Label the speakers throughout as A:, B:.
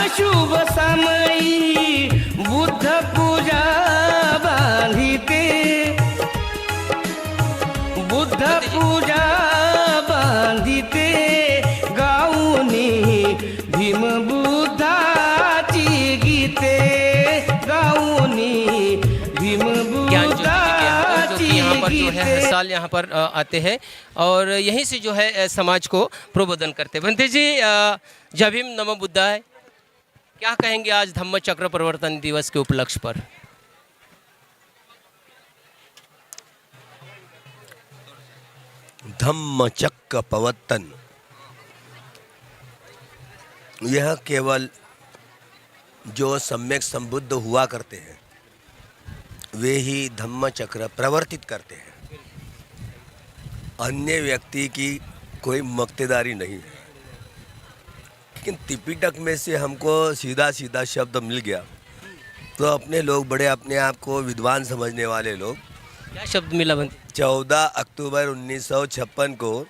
A: शुभ समयी बुद्ध पूजा बांधिते, बुद्ध पूजा बांधिते गाऊनी भीम बुद्धाची गीते, गाऊनी भीम बुद्धाची
B: यहाँ पर जो है
A: गीते।
B: हर साल यहाँ पर आते हैं और यहीं से जो है समाज को प्रबोधन करते हैं। बंते जी, जय भीम, नमो बुद्धाय, क्या कहेंगे आज धम्म चक्र प्रवर्तन दिवस के उपलक्ष्य पर?
C: धम्म चक्र प्रवर्तन, यह केवल जो सम्यक संबुद्ध हुआ करते हैं वे ही धम्म चक्र प्रवर्तित करते हैं। अन्य व्यक्ति की कोई मक्तेदारी नहीं है। लेकिन त्रिपिटक में से हमको सीधा सीधा शब्द मिल गया तो अपने लोग बड़े अपने आप को विद्वान समझने वाले लोग,
B: क्या शब्द मिला बंते?
C: 14 अक्टूबर 1956 को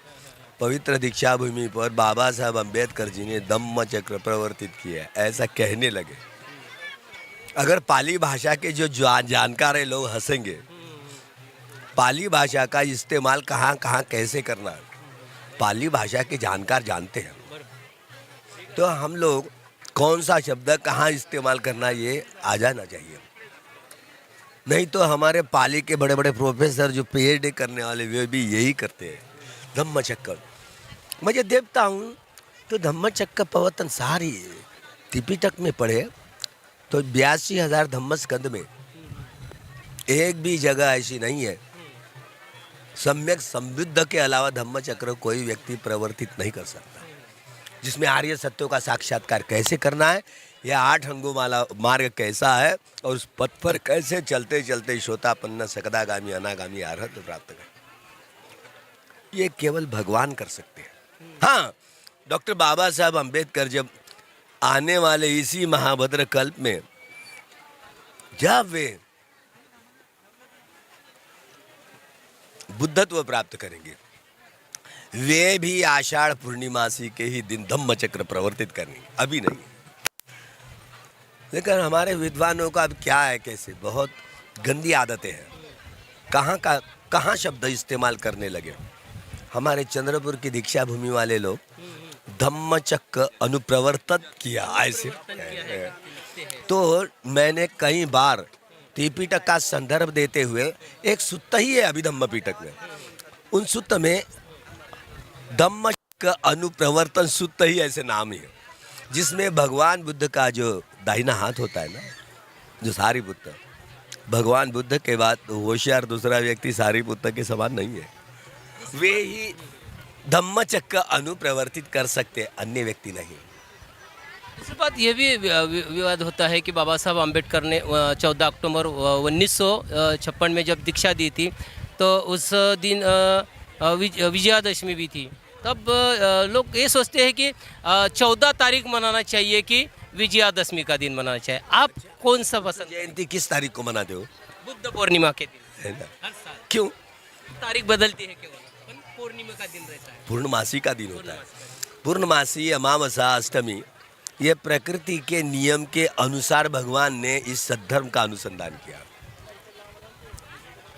C: पवित्र दीक्षा भूमि पर बाबा साहब अम्बेडकर जी ने धम्म चक्र प्रवर्तित किया, ऐसा कहने लगे। अगर पाली भाषा के जो जानकार है लोग हंसेंगे, पाली भाषा का इस्तेमाल कहाँ कहाँ कैसे करना है पाली भाषा के जानकार जानते हैं। तो हम लोग कौन सा शब्द कहाँ इस्तेमाल करना ये आ जाना चाहिए। नहीं तो हमारे पाली के बड़े बड़े प्रोफेसर जो पीएचडी करने वाले वे भी यही करते हैं, धम्म चक्र। मैं जब देखता हूँ तो धम्म चक्र प्रवर्तन सारी त्रिपिटक में पढ़े तो 82,000 धम्म स्कंद में एक भी जगह ऐसी नहीं है सम्यक संबुद्ध के अलावा धम्म चक्र कोई व्यक्ति प्रवर्तित नहीं कर सकता, जिसमें आर्य सत्यों का साक्षात्कार कैसे करना है, यह 8 अंगों वाला मार्ग कैसा है और उस पथ पर कैसे चलते चलते श्रोतापन्न सकदागामी अनागामी अरहत प्राप्त कर, ये केवल भगवान कर सकते हैं। हाँ, डॉक्टर बाबा साहब अम्बेडकर जब आने वाले इसी महाभद्र कल्प में जब वे बुद्धत्व प्राप्त करेंगे, वे भी आषाढ़ पूर्णिमासी के ही दिन धम्म चक्र प्रवर्तित करेंगे, अभी नहीं। लेकिन हमारे विद्वानों का अब क्या है, कैसे बहुत गंदी आदतें हैं, कहाँ शब्द इस्तेमाल करने लगे। हमारे चंद्रपुर की दीक्षा भूमि वाले लोग धम्म चक्र अनुप्रवर्तित किया ऐसे। तो मैंने कई बार त्रिपिटक का संदर्भ देते हुए एक सूत्र ही है अभिधम्म पिटक में, उन सूत्र में धम्म चक्र अनुप्रवर्तन सूत्र ही ऐसे नाम ही है, जिसमें भगवान बुद्ध का जो दाहिना हाथ होता है ना, जो सारिपुत्र, भगवान बुद्ध के बाद होशियार दूसरा व्यक्ति सारिपुत्र के समान नहीं है, वे ही धम्म चक्र अनुप्रवर्तित कर सकते, अन्य व्यक्ति नहीं।
B: इस बात ये भी विवाद होता है कि बाबा साहब अम्बेडकर ने 14 अक्टूबर 1956 में जब दीक्षा दी थी तो उस दिन विजयादशमी भी थी। तब लोग ये सोचते हैं कि 14 तारीख मनाना चाहिए कि विजयादशमी का दिन मनाना चाहिए। आप कौन सा पसंद?
C: जयंती किस तारीख को मनाते हो?
B: बुद्ध पूर्णिमा के दिन
C: है ना?
B: हर साल।
C: क्यों?
B: तारीख बदलती है केवल, पूर्णिमा का दिन रहता है,
C: पूर्णमासी का दिन होता है। पूर्णमासी, अमावस्या, अष्टमी, ये प्रकृति के नियम के अनुसार भगवान ने इस सद्धर्म का अनुसंधान किया।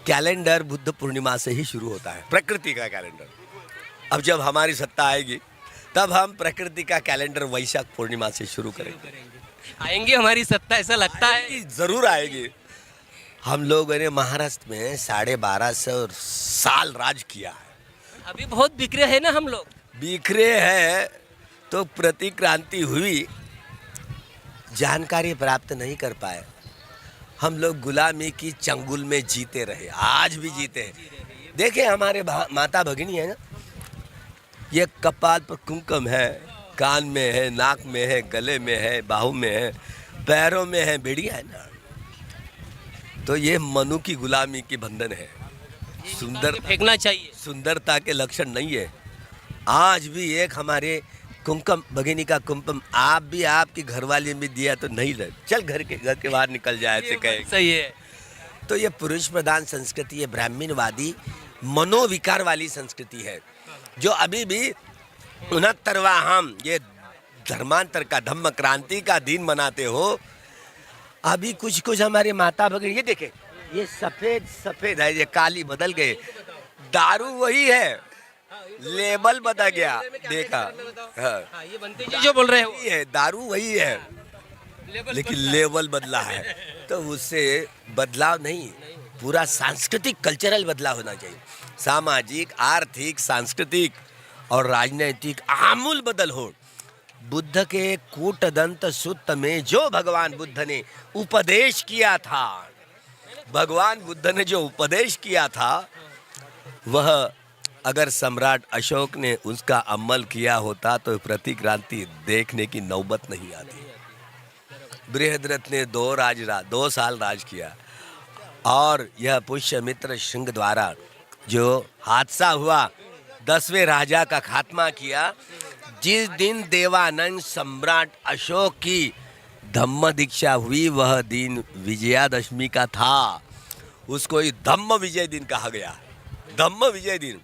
C: कैलेंडर बुद्ध पूर्णिमा से ही शुरू होता है, प्रकृति का कैलेंडर। अब जब हमारी सत्ता आएगी तब हम प्रकृति का कैलेंडर वैशाख पूर्णिमा से शुरू करेंगे।
B: आएंगे हमारी सत्ता, ऐसा लगता है?
C: जरूर आएगी। हम लोगों ने महाराष्ट्र में 1250 साल राज किया है।
B: अभी बहुत बिखरे हैं ना हम लोग।
C: बिखरे हैं तो प्रतिक्रांति हुई, जानकारी प्राप्त नहीं कर पाए। हम लोग गुलामी की चंगुल में जीते रहे, आज भी जीते हैं। देखे हमारे माता भगिनी है ना, ये कपाल पर कुमकुम है, कान में है, नाक में है, गले में है, बाहू में है, पैरों में है, बेड़िया है ना। तो ये मनु की गुलामी की बंधन है। सुंदर
B: फेंकना चाहिए,
C: सुंदरता के लक्षण नहीं है। आज भी एक हमारे कुमकुम भगिनी का कुमकुम आप भी आपकी घरवाली में दिया तो नहीं रहे, चल घर के बाहर निकल जाए ऐसे कहे।
B: सही है।
C: तो ये पुरुष प्रधान संस्कृति, ये ब्राह्मणवादी मनोविकार वाली संस्कृति है, जो अभी भी 69वां हम ये धर्मांतर का, धम्म क्रांति का दिन मनाते हो। अभी कुछ कुछ हमारे माता भगिनी, ये देखे, ये सफेद सफेद है, ये काली बदल गए, दारू वही है, लेबल बदल गया, देखा। हाँ,
B: ये बनते जी जो बोल रहे हो
C: वही है, दारू वही है, लेकिन लेवल बदला है। तो उससे बदलाव नहीं, पूरा सांस्कृतिक कल्चरल बदलाव होना चाहिए। सामाजिक, आर्थिक, सांस्कृतिक और राजनीतिक आमूल बदल हो। बुद्ध के कूटदंत सूत्र में जो भगवान बुद्ध ने उपदेश किया था, भगवान बुद्ध ने जो उपदेश किया था, वह अगर सम्राट अशोक ने उसका अमल किया होता तो प्रतिक्रांति देखने की नौबत नहीं आती। बृहद्रथ ने 2 साल राज किया और यह पुष्यमित्र सिंह द्वारा जो हादसा हुआ, 10वें राजा का खात्मा किया। जिस दिन देवानंद सम्राट अशोक की धम्म दीक्षा हुई, वह दिन विजयादशमी का था। उसको ही धम्म विजय दिन कहा गया, धम्म विजय दिन,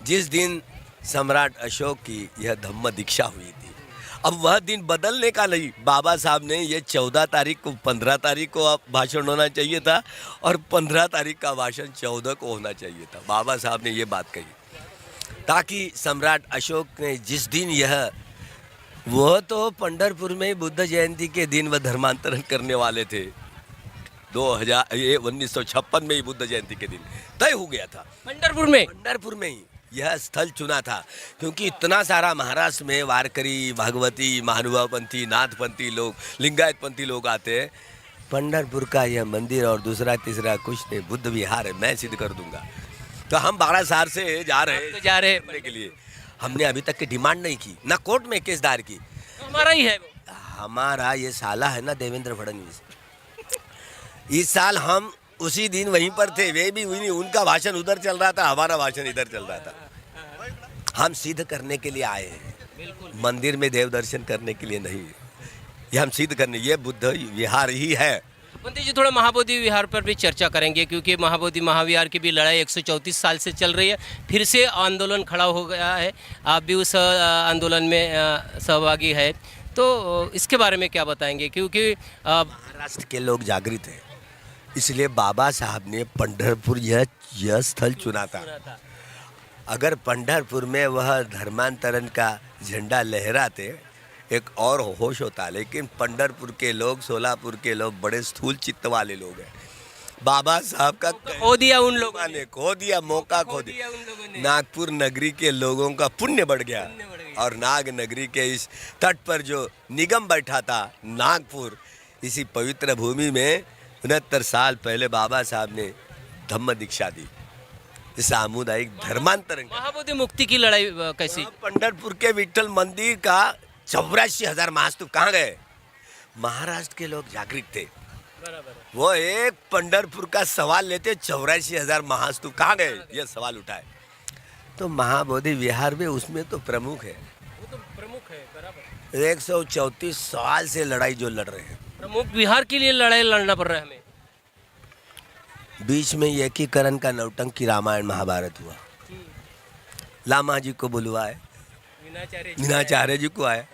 C: जिस दिन सम्राट अशोक की यह धम्म दीक्षा हुई थी। अब वह दिन बदलने का नहीं, बाबा साहब ने ये 14 तारीख को, 15 तारीख को भाषण होना चाहिए था और 15 तारीख का भाषण 14 को होना चाहिए था। बाबा साहब ने ये बात कही ताकि सम्राट अशोक ने जिस दिन यह, वो तो पंढरपुर में बुद्ध जयंती के दिन वह धर्मांतरण करने वाले थे। 1956 में ही बुद्ध जयंती के दिन तय हो गया था। पंढरपुर में ही यह स्थल चुना था, क्योंकि इतना सारा महाराष्ट्र में वारकरी, भागवती, महानुभावपंथी, नाथपंथी लोग, लिंगायतपंथी लोग आते हैं। पंढरपुर का यह मंदिर और दूसरा तीसरा कुछ नहीं, बुद्ध विहार है, मैं सिद्ध कर दूंगा। तो हम 12 साल से जा रहे हैं के लिए। हमने अभी तक की डिमांड नहीं की, ना कोर्ट में केस दायर की।
B: हमारा ही है,
C: हमारा ये साला है ना देवेंद्र फडणवीस। इस साल हम उसी दिन वहीं पर थे, वे भी वहीं, उनका भाषण उधर चल रहा था, हमारा भाषण इधर चल रहा था। हम सिद्ध करने के लिए आए हैं, मंदिर में देव दर्शन करने के लिए नहीं। ये हम सिद्ध करने, ये बुद्ध विहार ही है।
B: पंडित जी, थोड़ा महाबोधि विहार पर भी चर्चा करेंगे, क्योंकि महाबोधि महाविहार की भी लड़ाई 134 साल से चल रही है। फिर से आंदोलन खड़ा हो गया है, आप भी उस आंदोलन में सहभागी है, तो इसके बारे में क्या बताएंगे? क्योंकि
C: महाराष्ट्र के लोग जागृत हैं, इसलिए बाबा साहब ने पंढरपुर यह स्थल चुना था। अगर पंढरपुर में वह धर्मांतरण का झंडा लहराते, एक और होश होता, लेकिन पंढरपुर के लोग, सोलापुर के लोग बड़े स्थूल चित्त वाले लोग हैं। बाबा साहब का
B: खो दिया उन लोगों
C: ने, खो दिया, मौका खो दिया। नागपुर नगरी के लोगों का पुण्य बढ़ गया और नाग नगरी के इस तट पर जो निगम बैठा था नागपुर, इसी पवित्र भूमि में 69 साल पहले बाबा साहब ने धम्म दीक्षा दी, सामुदायिक धर्मांतरण।
B: महाबोधि मुक्ति की लड़ाई कैसी?
C: पंढरपुर के विठल मंदिर का 84,000 महास्तूप कहाँ गए? महाराष्ट्र के लोग जागृत थे, वो एक पंढरपुर का सवाल लेते, 84,000 महास्तूप कहाँ गए, ये सवाल उठाए। तो महाबोधि विहार में उसमें तो प्रमुख है,
B: वो तो प्रमुख है, बराबर।
C: 134 साल से लड़ाई जो लड़ रहे हैं,
B: प्रमुख विहार के लिए लड़ाई लड़ना पड़ रहा है हमें।
C: बीच में एकीकरण का नौटंकी रामायण महाभारत हुआ, लामा जी को बुलवाए, मीनाचार्य जी को आए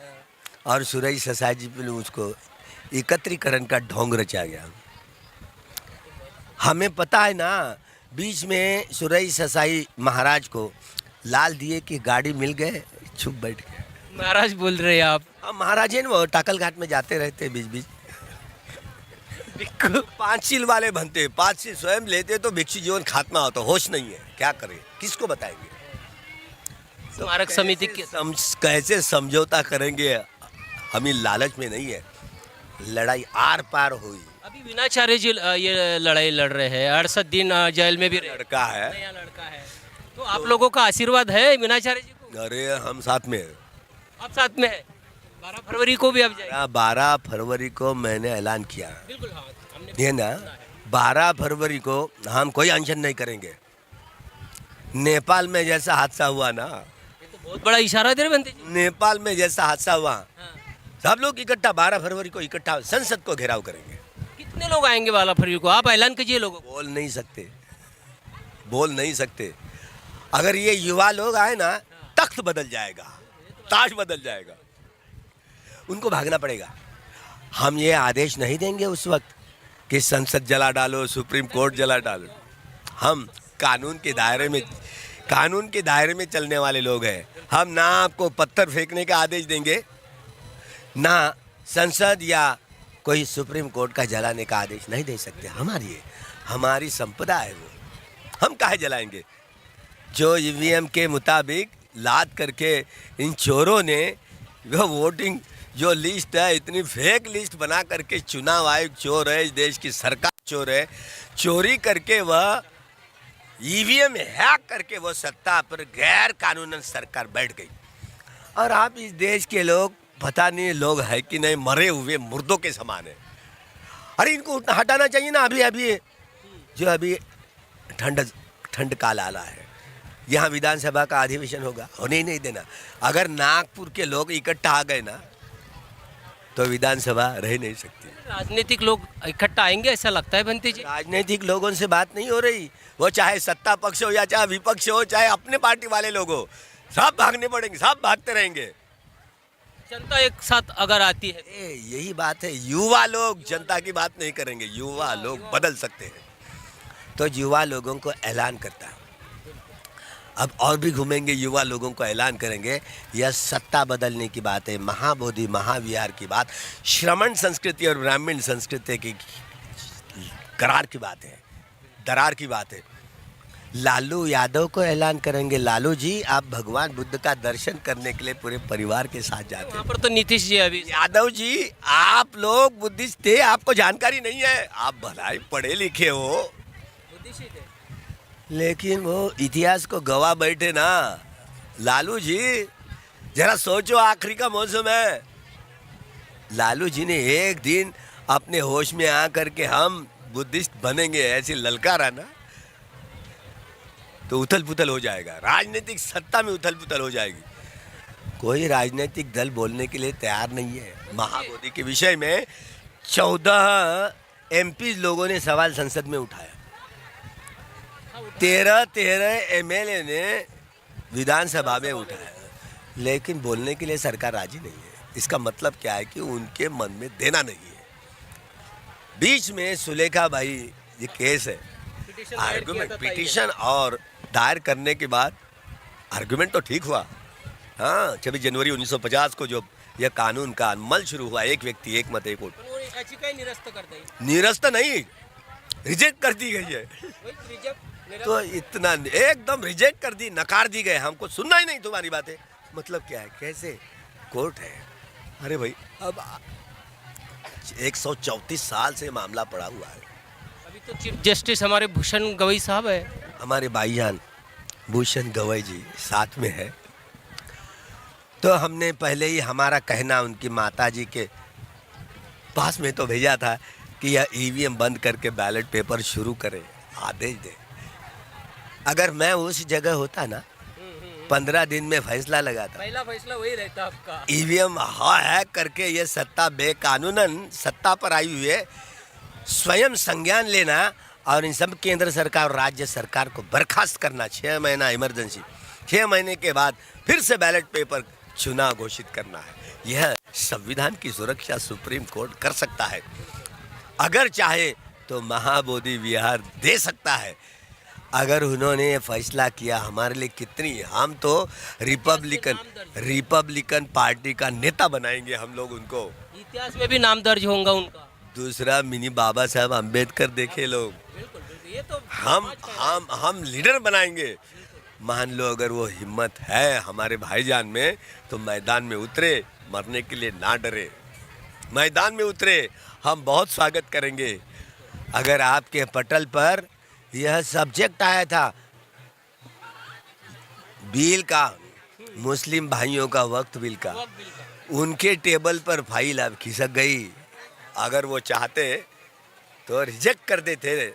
C: और सुरई ससाई जी पे उसको एकत्रीकरण का ढोंग रचा गया। हमें पता है ना, बीच में सुरई ससाई महाराज को लाल दिए की गाड़ी मिल गए, छुप बैठ गए।
B: महाराज बोल रहे हैं आप?
C: महाराज है ना, वो टाकल घाट में जाते रहते बीच बीच, 5 शील वाले बनते, 5 शील स्वयं लेते तो भिक्षु जीवन खात्मा होता। होश नहीं है, क्या करें, किसको बताएंगे?
B: स्मारक समिति के
C: कैसे समझौता करेंगे? हमें लालच में नहीं है, लड़ाई आर पार हुई।
B: अभी मीनाचार्य जी ये लड़ाई लड़ रहे हैं, 68 दिन जेल में भी
C: लड़का है,
B: नया लड़का है, तो आप लोगों का आशीर्वाद है मीनाचार्य जी को?
C: अरे हम साथ में,
B: आप साथ में है। 12 फरवरी को भी आप जाएंगे?
C: 12 फरवरी को मैंने ऐलान किया,
B: बिल्कुल, हाँ, हमने
C: ये ना 12 फरवरी को हम कोई अनशन नहीं करेंगे। नेपाल में जैसा हादसा हुआ ना,
B: ये तो बहुत बड़ा इशारा दे रहे बनते जी।
C: नेपाल में जैसा हादसा हुआ,
B: हाँ।
C: सब लोग इकट्ठा 12 फरवरी को इकट्ठा संसद को घेराव करेंगे।
B: कितने लोग आएंगे 12 फरवरी को? आप ऐलान कीजिए लोगों को।
C: बोल नहीं सकते। अगर ये युवा लोग आए ना, तख्त बदल जाएगा, ताज बदल जाएगा। उनको भागना पड़ेगा। हम ये आदेश नहीं देंगे उस वक्त कि संसद जला डालो, सुप्रीम कोर्ट जला डालो। हम कानून के दायरे में चलने वाले लोग हैं। हम ना आपको पत्थर फेंकने का आदेश देंगे, ना संसद या कोई सुप्रीम कोर्ट का जलाने का आदेश नहीं दे सकते। हमारी संपदा है वो, हम काहे जलाएंगे। जो ईवीएम के मुताबिक लाद करके इन चोरों ने वो वोटिंग जो लिस्ट है, इतनी फेक लिस्ट बना करके, चुनाव आयोग चोर है, इस देश की सरकार चोर है, चोरी करके वह ईवीएम हैक करके वो सत्ता पर गैर कानूनन सरकार बैठ गई। और आप इस देश के लोग, पता नहीं लोग है कि नहीं, मरे हुए मुर्दों के समान है। अरे इनको हटाना चाहिए ना। अभी ठंड काल आला है, यहाँ विधानसभा का अधिवेशन होगा, होने ही नहीं देना। अगर नागपुर के लोग इकट्ठा आ गए ना तो विधानसभा रह नहीं सकती।
B: राजनीतिक लोग इकट्ठा आएंगे ऐसा लगता है बंटी जी?
C: राजनीतिक लोगों से बात नहीं हो रही, वो चाहे सत्ता पक्ष हो या चाहे विपक्ष हो, चाहे अपने पार्टी वाले लोग हो, सब भागने पड़ेंगे, सब भागते रहेंगे।
B: जनता एक साथ अगर आती है,
C: यही बात है। युवा लोग जनता की बात नहीं करेंगे, युवा लोग बदल सकते हैं। तो युवा लोगों को ऐलान करता है, अब और भी घूमेंगे, युवा लोगों को ऐलान करेंगे। यह सत्ता बदलने की बात है, महाबोधि महाविहार की बात, श्रमण संस्कृति और ब्राह्मण संस्कृति की करार की बात है, दरार की बात है। लालू यादव को ऐलान करेंगे, लालू जी आप भगवान बुद्ध का दर्शन करने के लिए पूरे परिवार के साथ जाते हैं।
B: वहाँ पर तो नीतीश जी अभी।
C: यादव जी आप लोग बुद्धिस्ट थे, आपको जानकारी नहीं है, आप भलाई पढ़े लिखे हो, लेकिन वो इतिहास को गवा बैठे ना। लालू जी जरा सोचो, आखिरी का मौसम है। लालू जी ने एक दिन अपने होश में आकर के हम बुद्धिस्ट बनेंगे ऐसे ललकारा ना, तो उथल पुथल हो जाएगा, राजनीतिक सत्ता में उथल पुथल हो जाएगी। कोई राजनीतिक दल बोलने के लिए तैयार नहीं है। महाबोधि के विषय में 14 MP लोगों ने सवाल संसद में उठाया, 13 MLA ने विधानसभा में उठाया, लेकिन बोलने के लिए सरकार राजी नहीं है। इसका मतलब क्या है कि उनके मन में देना नहीं है। बीच में सुलेखा भाई ये केस है, आर्गुमेंट पिटीशन और दायर करने के बाद आर्गुमेंट तो ठीक हुआ। हाँ, 26 जनवरी 1950 को जो यह कानून का अमल शुरू हुआ, एक व्यक्ति एक मत एक वोट, निरस्त नहीं, रिजेक्ट कर दी गई है। तो इतना एकदम रिजेक्ट कर दी, नकार दी गए, हमको सुनना ही नहीं तुम्हारी बातें। मतलब क्या है, कैसे कोर्ट है? अरे भाई अब 134 साल से मामला पड़ा हुआ है।
B: अभी तो चीफ जस्टिस हमारे भूषण गवई साहब है,
C: हमारे भाईजान भूषण गवई जी साथ में है। तो हमने पहले ही हमारा कहना उनकी माता जी के पास में तो भेजा था कि यह ईवीएम बंद करके बैलेट पेपर शुरू करे, आदेश दे। अगर मैं उस जगह होता ना, 15 दिन में फैसला लगाता।
B: पहला फैसला वही रहता आपका।
C: ईवीएम हैक करके ये सत्ता बेकानूनन सत्ता पर आई हुई है, स्वयं संज्ञान लेना और इन सब केंद्र सरकार और राज्य सरकार को बर्खास्त करना। 6 महीना इमरजेंसी, 6 महीने के बाद फिर से बैलेट पेपर चुनाव घोषित करना है। यह संविधान की सुरक्षा सुप्रीम कोर्ट कर सकता है। अगर चाहे तो महाबोधि विहार दे सकता है। अगर उन्होंने ये फैसला किया, हमारे लिए कितनी, हम तो रिपब्लिकन पार्टी का नेता बनाएंगे हम लोग उनको।
B: इतिहास में भी नाम दर्ज होगा उनका।
C: दूसरा मिनी बाबा साहब अम्बेडकर देखे लोग।
B: ये तो
C: हम लीडर बनाएंगे। मान लो अगर वो हिम्मत है हमारे भाईजान में, तो मैदान में उतरे, मरने के लिए ना डरे, मैदान में उतरे, हम बहुत स्वागत करेंगे। अगर आपके पटल पर यह सब्जेक्ट आया था बिल का, मुस्लिम भाइयों का वक्त बिल का, उनके टेबल पर फाइल अब खिसक गई। अगर वो चाहते तो रिजेक्ट कर देते।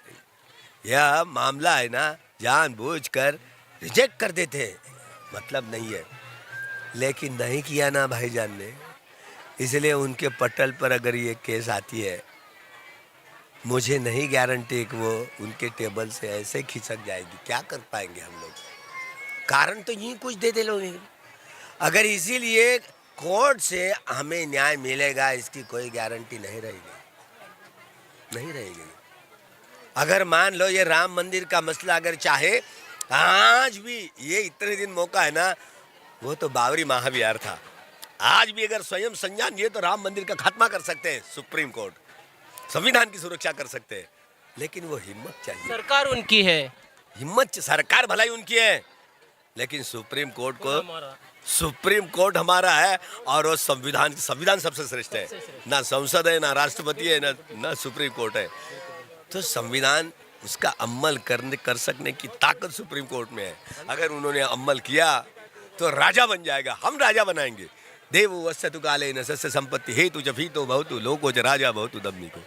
C: यह मामला है ना, जानबूझकर रिजेक्ट कर देते, मतलब नहीं है, लेकिन नहीं किया ना भाईजान ने, इसलिए उनके पटल पर अगर ये केस आती है, मुझे नहीं गारंटी कि वो उनके टेबल से ऐसे खिसक जाएगी। क्या कर पाएंगे हम लोग? कारण तो यही कुछ दे लोग। अगर इसीलिए कोर्ट से हमें न्याय मिलेगा इसकी कोई गारंटी नहीं रहेगी, नहीं रहेगी। अगर मान लो ये राम मंदिर का मसला अगर चाहे आज भी, ये इतने दिन मौका है ना, वो तो बाबरी महाविहार था, आज भी अगर स्वयं संज्ञान ये तो राम मंदिर का खात्मा कर सकते हैं, सुप्रीम कोर्ट संविधान की सुरक्षा कर सकते हैं, लेकिन वो हिम्मत चाहिए।
B: सरकार उनकी है,
C: हिम्मत, सरकार भलाई उनकी है, लेकिन सुप्रीम कोर्ट हमारा है और वो संविधान सबसे श्रेष्ठ है। ना संसद है, ना राष्ट्रपति है, ना सुप्रीम कोर्ट है। तो संविधान उसका अमल कर सकने की ताकत सुप्रीम कोर्ट में है। अगर उन्होंने अमल किया तो राजा बन जाएगा, हम राजा बनाएंगे। देव वस्तु काले न सस्य संपत्ति हे तु जफी तो बहुतु लोको ज राजा बहुतु दम्मी को,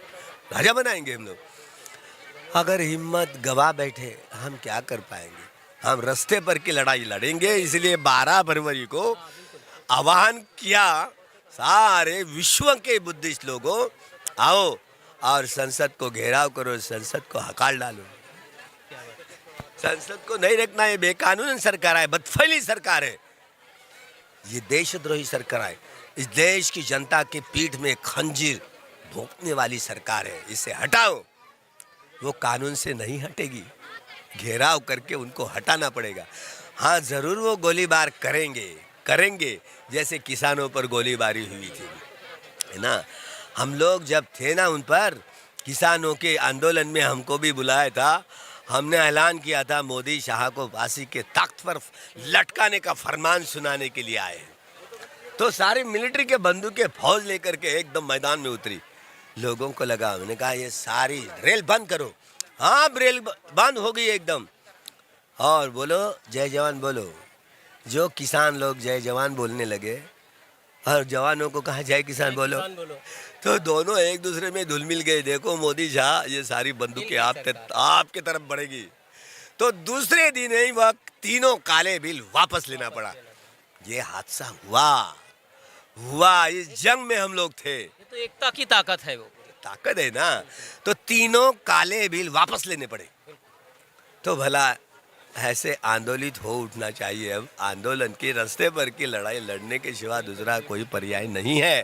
C: राजा बनाएंगे हम लोग। अगर हिम्मत गवा बैठे हम क्या कर पाएंगे? हम रास्ते पर की लड़ाई लड़ेंगे। इसलिए 12 फरवरी को आह्वान किया सारे विश्व के बुद्धिस्ट लोगों, आओ और संसद को घेराव करो, संसद को हकाल डालो। संसद को नहीं रखना, है बेकानून सरकार है, बदफैली सरकार है, ये देशद्रोही सरकार है, इस देश की जनता के पीठ में खंजीर भोंकने वाली सरकार है, इसे हटाओ। वो कानून से नहीं हटेगी, घेराव करके उनको हटाना पड़ेगा। हाँ जरूर वो गोलीबार करेंगे जैसे किसानों पर गोलीबारी हुई थी, है ना। हम लोग जब थे ना उन पर, किसानों के आंदोलन में हमको भी बुलाया था, हमने ऐलान किया था मोदी शाह को फांसी के तख्त पर लटकाने का फरमान सुनाने के लिए आए। तो सारे मिलिट्री के बंदूकें फौज लेकर के एकदम मैदान में उतरी। लोगों को लगा, हमने कहा ये सारी रेल बंद करो। हाँ रेल बंद हो गई एकदम, और बोलो जय जवान बोलो। जो किसान लोग जय जवान बोलने लगे और जवानों को कहा जय किसान बोलो, तो दोनों एक दूसरे में धुल मिल गए। देखो मोदी शाह, ये सारी बंदूकें आपके तरफ बढ़ेगी। तो दूसरे दिन ही वक्त तीनों काले बिल वापस लेना पड़ा। ये हादसा हुआ इस जंग में हम लोग थे।
B: ये तो एकता की ताकत है, वो
C: ताकत है ना। तो तीनों काले बिल वापस लेने पड़े। तो भला ऐसे आंदोलित हो उठना चाहिए। अब आंदोलन के रास्ते पर की लड़ाई लड़ने के सिवा दूसरा कोई पर्याय नहीं है।